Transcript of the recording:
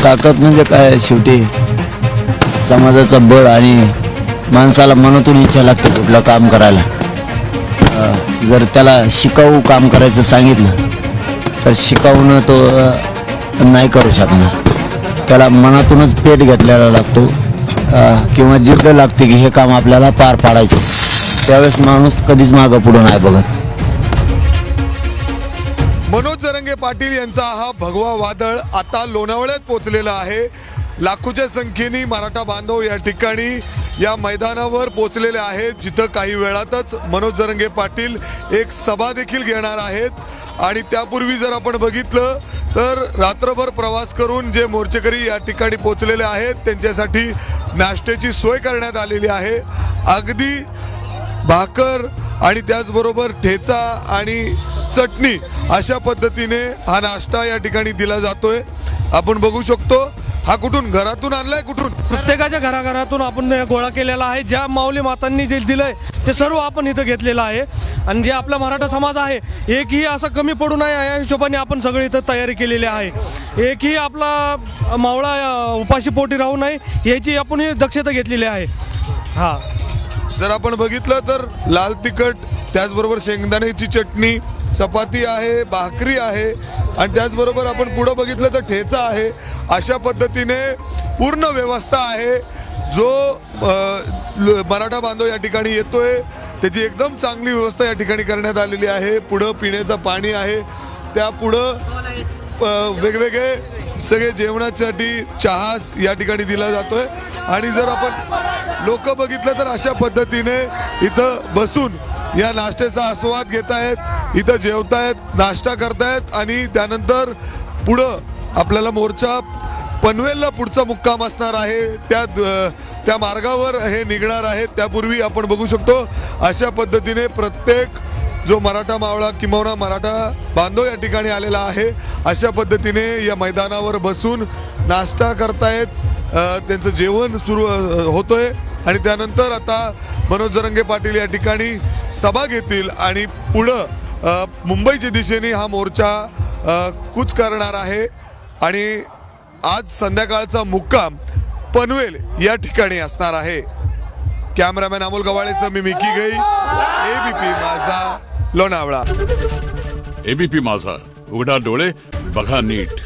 ताकद म्हणजे काय, शेवटी समाजाचा बळ आणि माणसाला मनातून इच्छा लागते कुठलं काम करायला. जर त्याला शिकाऊ काम करायचं सांगितलं तर शिकाऊन तो नाही करू शकणार. त्याला मनातूनच पेट घेतलेला लागतो किंवा जिद्द लागते की हे काम आपल्याला पार पाडायचं. त्यावेळेस माणूस कधीच मागं पुढं नाही बघत. मनोज जरंगे पाटील यांचा हा भगवा वादळ आता लोणावळ्यात पोहोचलेला आहे. लाखोच्या संख्येने मराठा बांधव या ठिकाणी या मैदानावर पोहोचलेले आहेत, जिथं काही वेळातच मनोज जरंगे पाटील एक सभा देखील घेणार आहेत. आणि त्यापूर्वी जर आपण बघितलं तर रात्रभर प्रवास करून जे मोर्चेकरी या ठिकाणी पोहोचलेले आहेत त्यांच्यासाठी नाश्त्याची सोय करण्यात आलेली आहे. अगदी भाकर आणि त्याचबरोबर ठेचा आणि चटणी अशा पद्धतीने हा नाश्ता या ठिकाणी दिला जातोय. आपण बघू शकतो. हा कुठून, घरातून आणलाय, कुठून? प्रत्येकाच्या घराघरातून आपण गोळा केलेला आहे. ज्या माऊली मातांनी जे दिलंय ते सर्व आपण इथं घेतलेलं आहे. आणि जे आपला मराठा समाज आहे एकही असं कमी पडू नये या हिशोबाने आपण सगळे इथं तयारी केलेली आहे. एकही आपला मावळा उपाशी पोटी राहू नये याची आपण दक्षता घेतलेली आहे. हा, जर आपण बघितलं तर लाल तिखट, त्याचबरोबर शेंगदाण्याची चटणी, चपाती आहे, भाकरी आहे आणि त्याचबरोबर आपण पुढं बघितलं तर ठेचा आहे. अशा पद्धतीने पूर्ण व्यवस्था आहे. जो मराठा बांधव या ठिकाणी येतोय त्याची एकदम चांगली व्यवस्था या ठिकाणी करण्यात आलेली आहे. पुढं पिण्याचं पाणी आहे, त्या पुढं वेगवेगळे सगळे जेवणासाठी चहा या ठिकाणी दिला जातोय. आणि जर आपण लोक बघितलं तर अशा पद्धतीने इथं बसून या नाश्त्याचा आस्वाद घेत आहेत, इथं जेवतायत, नाश्ता करतायत आणि त्यानंतर पुढं आपल्याला मोर्चा पनवेलला पुढचा मुक्काम असणार आहे. त्या मार्गावर हे निघणार आहेत. त्यापूर्वी आपण बघू शकतो अशा पद्धतीने प्रत्येक जो मराठा मावळा किंवा मराठा बांधव या ठिकाणी आलेला आहे अशा पद्धतीने या मैदानावर बसून नाश्ता करतायत. त्यांचं जेवण सुरू होतोय आणि त्यानंतर आता मनोज जरंगे पाटील या ठिकाणी सभा घेतील आणि पुढं मुंबईच्या दिशेने हा मोर्चा कूच करणार आहे. आणि आज संध्याकाळचा मुक्काम पनवेल या ठिकाणी असणार आहे. कॅमेरामॅन अमोल गवाळेसह मी मिकी गई, एबीपी माझा, लोणावळा. एबीपी माझा, उघडा डोळे बघा नीट.